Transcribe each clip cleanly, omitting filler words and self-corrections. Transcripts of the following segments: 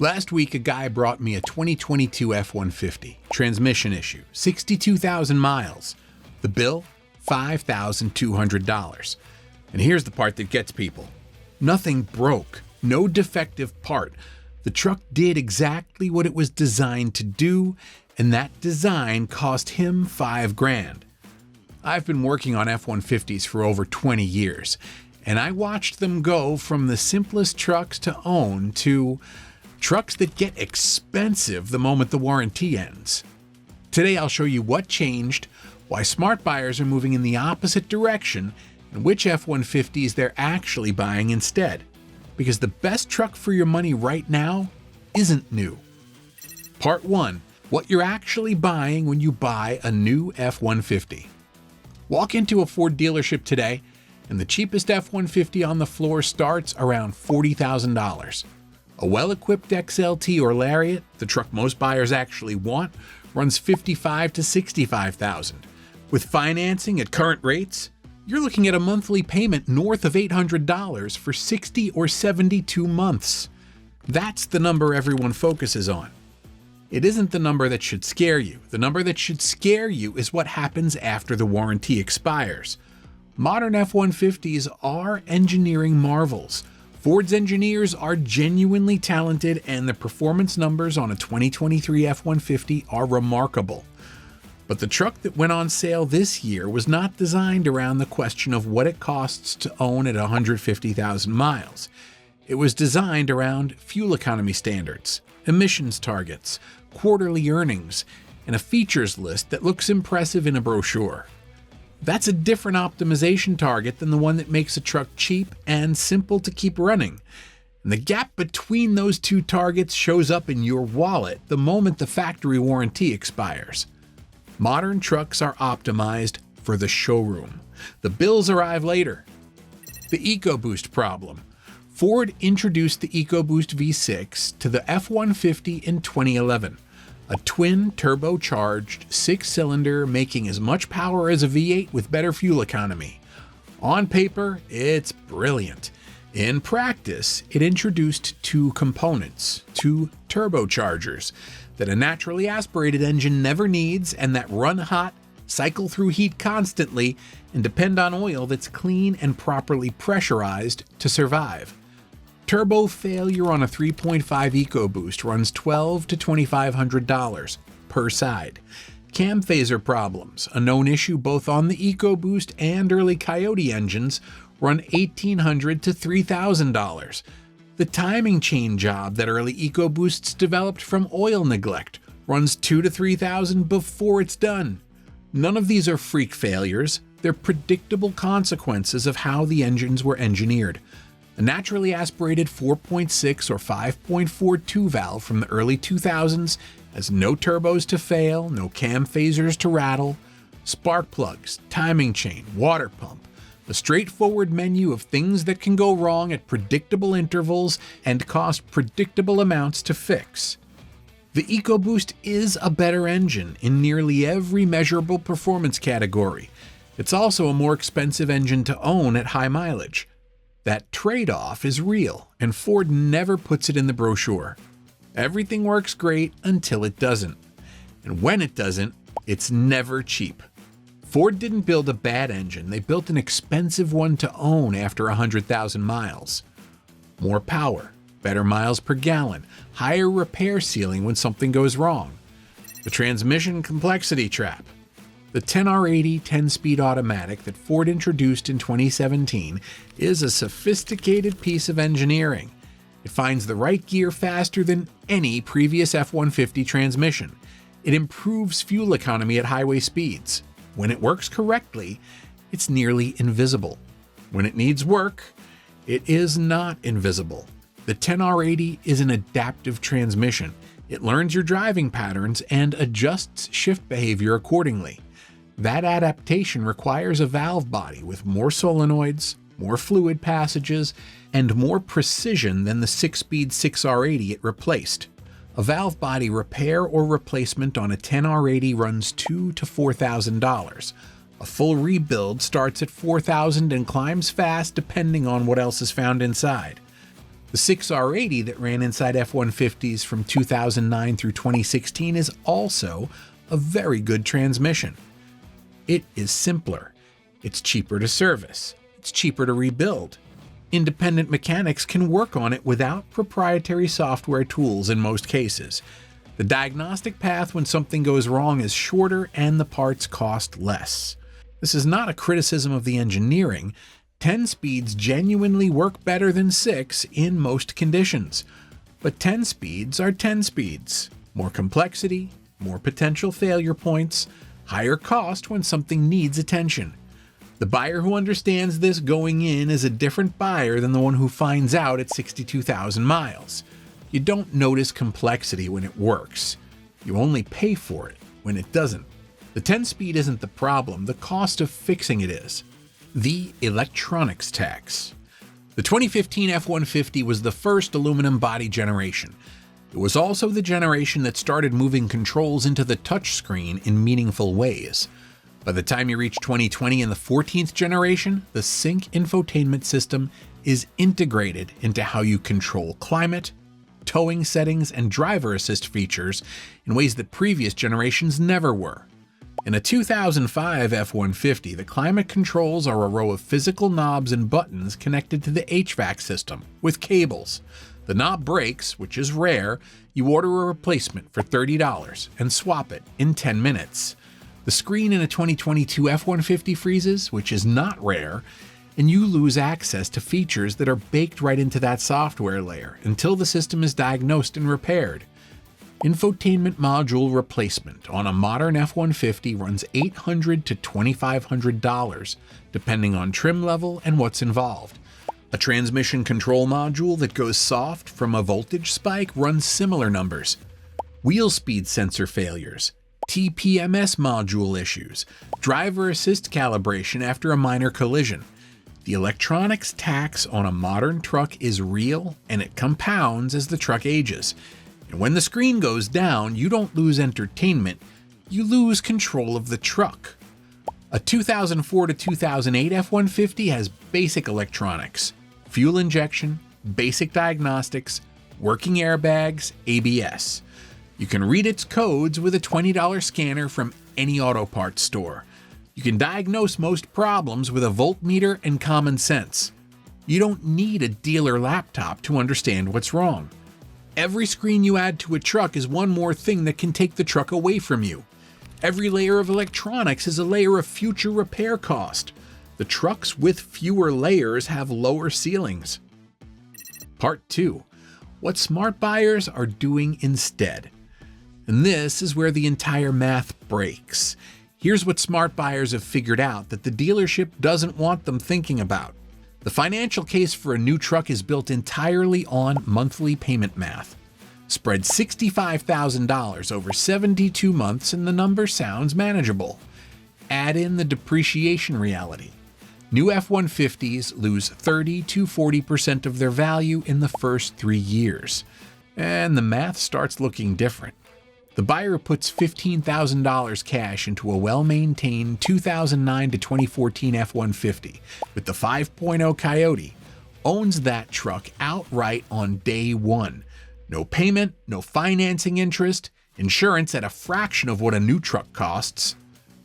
Last week, a guy brought me a 2022 F-150, transmission issue, 62,000 miles. The bill, $5,200. And here's the part that gets people. Nothing broke, no defective part. The truck did exactly what it was designed to do, and that design cost him $5,000. I've been working on F-150s for over 20 years, and I watched them go from the simplest trucks to own to trucks that get expensive the moment the warranty ends. Today I'll show you what changed, why smart buyers are moving in the opposite direction, and which F-150s they're actually buying instead. Because the best truck for your money right now isn't new. Part 1. What you're actually buying when you buy a new F-150. Walk into a Ford dealership today, and the cheapest F-150 on the floor starts around $40,000. A well-equipped XLT or Lariat, the truck most buyers actually want, runs $55,000 to $65,000. With financing at current rates, you're looking at a monthly payment north of $800 for 60 or 72 months. That's the number everyone focuses on. It isn't the number that should scare you. The number that should scare you is what happens after the warranty expires. Modern F-150s are engineering marvels. Ford's engineers are genuinely talented, and the performance numbers on a 2023 F-150 are remarkable. But the truck that went on sale this year was not designed around the question of what it costs to own at 150,000 miles. It was designed around fuel economy standards, emissions targets, quarterly earnings, and a features list that looks impressive in a brochure. That's a different optimization target than the one that makes a truck cheap and simple to keep running. And the gap between those two targets shows up in your wallet the moment the factory warranty expires. Modern trucks are optimized for the showroom. The bills arrive later. The EcoBoost problem. Ford introduced the EcoBoost V6 to the F-150 in 2011. A twin turbocharged 6-cylinder making as much power as a V8 with better fuel economy. On paper, it's brilliant. In practice, it introduced two components, two turbochargers, that a naturally aspirated engine never needs and that run hot, cycle through heat constantly, and depend on oil that's clean and properly pressurized to survive. Turbo failure on a 3.5 EcoBoost runs $1,200 to $2,500 per side. Cam phaser problems, a known issue both on the EcoBoost and early Coyote engines, run $1,800 to $3,000. The timing chain job that early EcoBoosts developed from oil neglect runs $2,000 to $3,000 before it's done. None of these are freak failures, they're predictable consequences of how the engines were engineered. A naturally aspirated 4.6 or 5.42 valve from the early 2000s has no turbos to fail, no cam phasers to rattle, spark plugs, timing chain, water pump, a straightforward menu of things that can go wrong at predictable intervals and cost predictable amounts to fix. The EcoBoost is a better engine in nearly every measurable performance category. It's also a more expensive engine to own at high mileage. That trade-off is real, and Ford never puts it in the brochure. Everything works great until it doesn't. And when it doesn't, it's never cheap. Ford didn't build a bad engine, they built an expensive one to own after 100,000 miles. More power, better miles per gallon, higher repair ceiling when something goes wrong. The transmission complexity trap. The 10R80 10-speed automatic that Ford introduced in 2017 is a sophisticated piece of engineering. It finds the right gear faster than any previous F-150 transmission. It improves fuel economy at highway speeds. When it works correctly, it's nearly invisible. When it needs work, it is not invisible. The 10R80 is an adaptive transmission. It learns your driving patterns and adjusts shift behavior accordingly. That adaptation requires a valve body with more solenoids, more fluid passages, and more precision than the 6-speed 6R80 it replaced. A valve body repair or replacement on a 10R80 runs $2,000 to $4,000. A full rebuild starts at $4,000 and climbs fast depending on what else is found inside. The 6R80 that ran inside F-150s from 2009 through 2016 is also a very good transmission. It is simpler. It's cheaper to service. It's cheaper to rebuild. Independent mechanics can work on it without proprietary software tools in most cases. The diagnostic path when something goes wrong is shorter and the parts cost less. This is not a criticism of the engineering. 10 speeds genuinely work better than 6 in most conditions. But 10 speeds are 10 speeds. More complexity, more potential failure points, higher cost when something needs attention. The buyer who understands this going in is a different buyer than the one who finds out at 62,000 miles. You don't notice complexity when it works. You only pay for it when it doesn't. The 10-speed isn't the problem, the cost of fixing it is. The electronics tax. The 2015 F-150 was the first aluminum body generation. It was also the generation that started moving controls into the touchscreen in meaningful ways. By the time you reach 2020 and the 14th generation, the Sync infotainment system is integrated into how you control climate, towing settings, and driver assist features in ways that previous generations never were. In a 2005 F-150, the climate controls are a row of physical knobs and buttons connected to the HVAC system with cables. The knob breaks, which is rare. You order a replacement for $30 and swap it in 10 minutes. The screen in a 2022 F-150 freezes, which is not rare, and you lose access to features that are baked right into that software layer until the system is diagnosed and repaired. Infotainment module replacement on a modern F-150 runs $800 to $2,500, depending on trim level and what's involved. A transmission control module that goes soft from a voltage spike runs similar numbers. Wheel speed sensor failures, TPMS module issues, driver assist calibration after a minor collision. The electronics tax on a modern truck is real, and it compounds as the truck ages. And when the screen goes down, you don't lose entertainment, you lose control of the truck. A 2004 to 2008 F-150 has basic electronics, fuel injection, basic diagnostics, working airbags, ABS. You can read its codes with a $20 scanner from any auto parts store. You can diagnose most problems with a voltmeter and common sense. You don't need a dealer laptop to understand what's wrong. Every screen you add to a truck is one more thing that can take the truck away from you. Every layer of electronics is a layer of future repair cost. The trucks with fewer layers have lower ceilings. Part 2. What smart buyers are doing instead. And this is where the entire math breaks. Here's what smart buyers have figured out that the dealership doesn't want them thinking about. The financial case for a new truck is built entirely on monthly payment math. Spread $65,000 over 72 months and the number sounds manageable. Add in the depreciation reality. New F-150s lose 30 to 40% of their value in the first 3 years. And the math starts looking different. The buyer puts $15,000 cash into a well-maintained 2009 to 2014 F-150 with the 5.0 Coyote, owns that truck outright on day one. No payment, no financing interest, insurance at a fraction of what a new truck costs,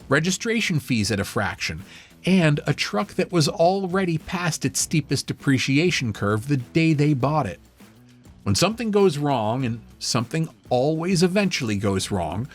registration fees at a fraction, and a truck that was already past its steepest depreciation curve the day they bought it. When something goes wrong, and something always eventually goes wrong,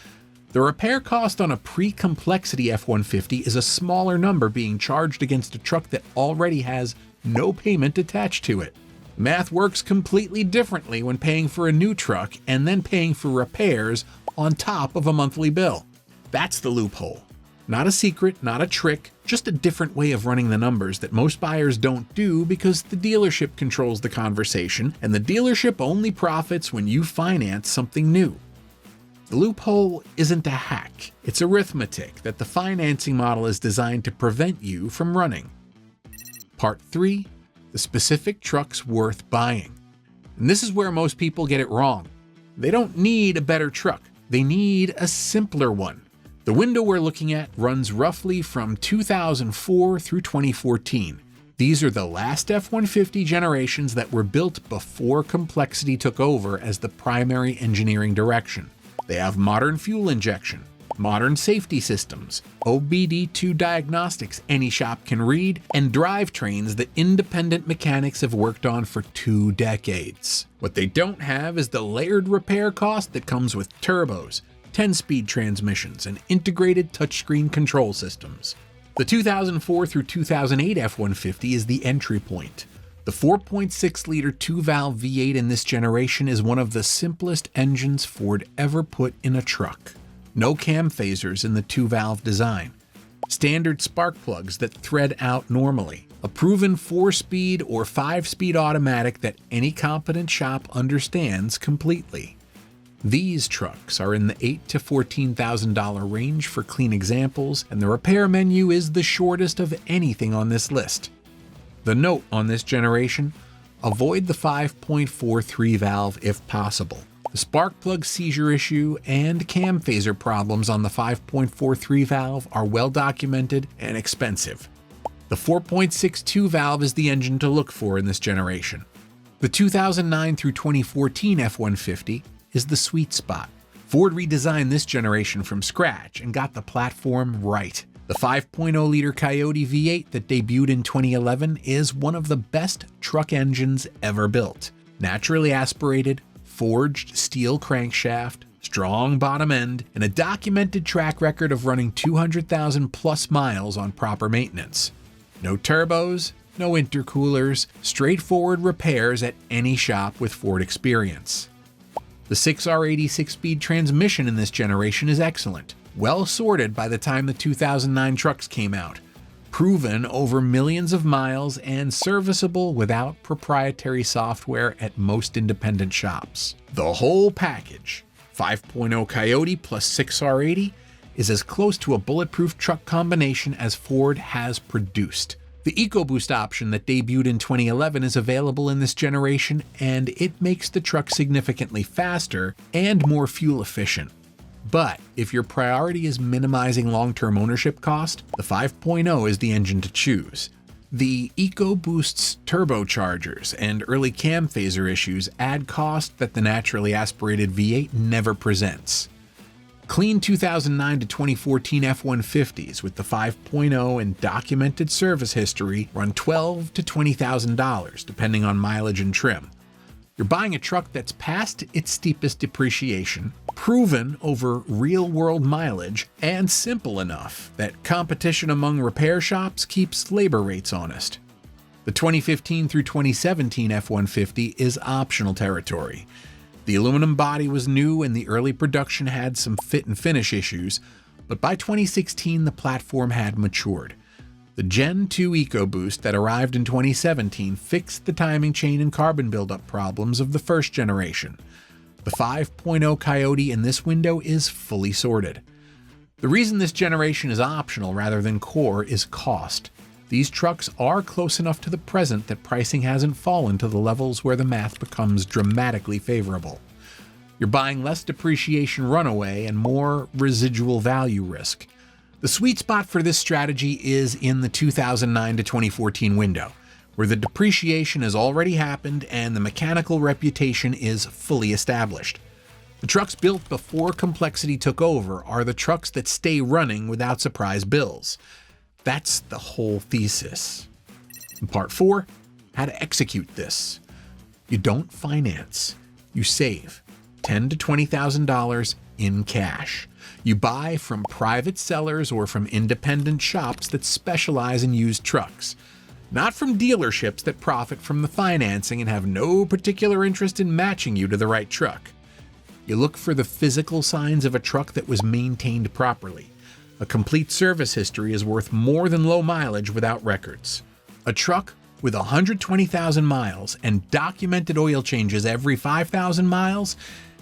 the repair cost on a pre-complexity F-150 is a smaller number being charged against a truck that already has no payment attached to it. Math works completely differently when paying for a new truck and then paying for repairs on top of a monthly bill. That's the loophole. Not a secret, not a trick, just a different way of running the numbers that most buyers don't do because the dealership controls the conversation and the dealership only profits when you finance something new. The loophole isn't a hack, it's arithmetic that the financing model is designed to prevent you from running. Part 3. The specific truck's worth buying. And this is where most people get it wrong. They don't need a better truck, they need a simpler one. The window we're looking at runs roughly from 2004 through 2014. These are the last F-150 generations that were built before complexity took over as the primary engineering direction. They have modern fuel injection, modern safety systems, OBD2 diagnostics any shop can read, and drivetrains that independent mechanics have worked on for 2 decades. What they don't have is the layered repair cost that comes with turbos, 10-speed transmissions, and integrated touchscreen control systems. The 2004 through 2008 F-150 is the entry point. The 4.6-liter 2-valve V8 in this generation is one of the simplest engines Ford ever put in a truck. No cam phasers in the 2-valve design. Standard spark plugs that thread out normally. A proven 4-speed or 5-speed automatic that any competent shop understands completely. These trucks are in the $8,000 to $14,000 range for clean examples, and the repair menu is the shortest of anything on this list. The note on this generation: avoid the 5.43 valve if possible. The spark plug seizure issue and cam phaser problems on the 5.43 valve are well documented and expensive. The 4.62 valve is the engine to look for in this generation. The 2009 through 2014 F-150 is the sweet spot. Ford redesigned this generation from scratch and got the platform right. The 5.0-liter Coyote V8 that debuted in 2011 is one of the best truck engines ever built. Naturally aspirated, forged steel crankshaft, strong bottom end, and a documented track record of running 200,000 plus miles on proper maintenance. No turbos, no intercoolers, straightforward repairs at any shop with Ford experience. The 6R80 6-speed transmission in this generation is excellent, well sorted by the time the 2009 trucks came out, proven over millions of miles, and serviceable without proprietary software at most independent shops. The whole package, 5.0 Coyote plus 6R80, is as close to a bulletproof truck combination as Ford has produced. The EcoBoost option that debuted in 2011 is available in this generation, and it makes the truck significantly faster and more fuel efficient. But if your priority is minimizing long-term ownership cost, the 5.0 is the engine to choose. The EcoBoost's turbochargers and early cam phaser issues add cost that the naturally aspirated V8 never presents. Clean 2009 to 2014 F-150s with the 5.0 and documented service history run $12,000 to $20,000 depending on mileage and trim. You're buying a truck that's past its steepest depreciation, proven over real-world mileage, and simple enough that competition among repair shops keeps labor rates honest. The 2015 through 2017 F-150 is optional territory. The aluminum body was new and the early production had some fit and finish issues, but by 2016 the platform had matured. The Gen 2 EcoBoost that arrived in 2017 fixed the timing chain and carbon buildup problems of the first generation. The 5.0 Coyote in this window is fully sorted. The reason this generation is optional rather than core is cost. These trucks are close enough to the present that pricing hasn't fallen to the levels where the math becomes dramatically favorable. You're buying less depreciation runaway and more residual value risk. The sweet spot for this strategy is in the 2009 to 2014 window, where the depreciation has already happened and the mechanical reputation is fully established. The trucks built before complexity took over are the trucks that stay running without surprise bills. That's the whole thesis. In part 4, how to execute this. You don't finance. You save $10,000 to $20,000 in cash. You buy from private sellers or from independent shops that specialize in used trucks. Not from dealerships that profit from the financing and have no particular interest in matching you to the right truck. You look for the physical signs of a truck that was maintained properly. A complete service history is worth more than low mileage without records. A truck with 120,000 miles and documented oil changes every 5,000 miles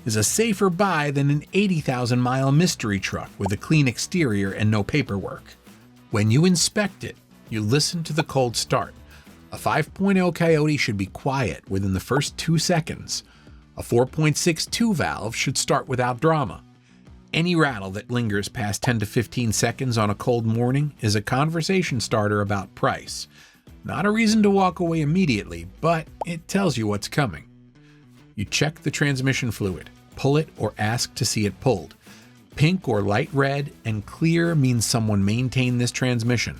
is a safer buy than an 80,000-mile mystery truck with a clean exterior and no paperwork. When you inspect it, you listen to the cold start. A 5.0 Coyote should be quiet within the first 2 seconds. A 4.62 valve should start without drama. Any rattle that lingers past 10 to 15 seconds on a cold morning is a conversation starter about price. Not a reason to walk away immediately, but it tells you what's coming. You check the transmission fluid, pull it or ask to see it pulled. Pink or light red and clear means someone maintained this transmission.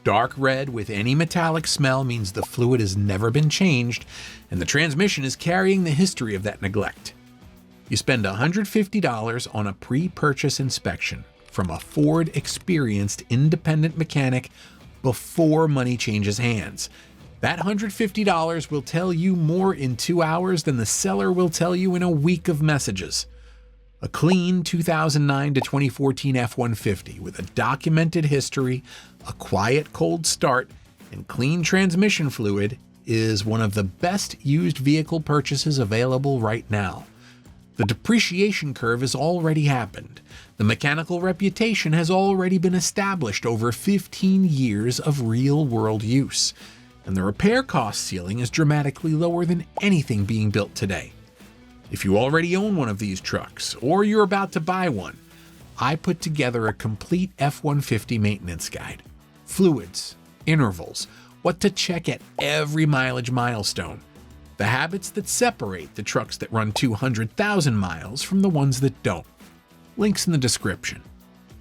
Dark red with any metallic smell means the fluid has never been changed and the transmission is carrying the history of that neglect. You spend $150 on a pre-purchase inspection from a Ford experienced independent mechanic before money changes hands. That $150 will tell you more in 2 hours than the seller will tell you in a week of messages. A clean 2009 to 2014 F-150 with a documented history, a quiet cold start, and clean transmission fluid is one of the best used vehicle purchases available right now. The depreciation curve has already happened. The mechanical reputation has already been established over 15 years of real-world use. And the repair cost ceiling is dramatically lower than anything being built today. If you already own one of these trucks, or you're about to buy one, I put together a complete F-150 maintenance guide. Fluids, intervals, what to check at every mileage milestone, the habits that separate the trucks that run 200,000 miles from the ones that don't. Links in the description.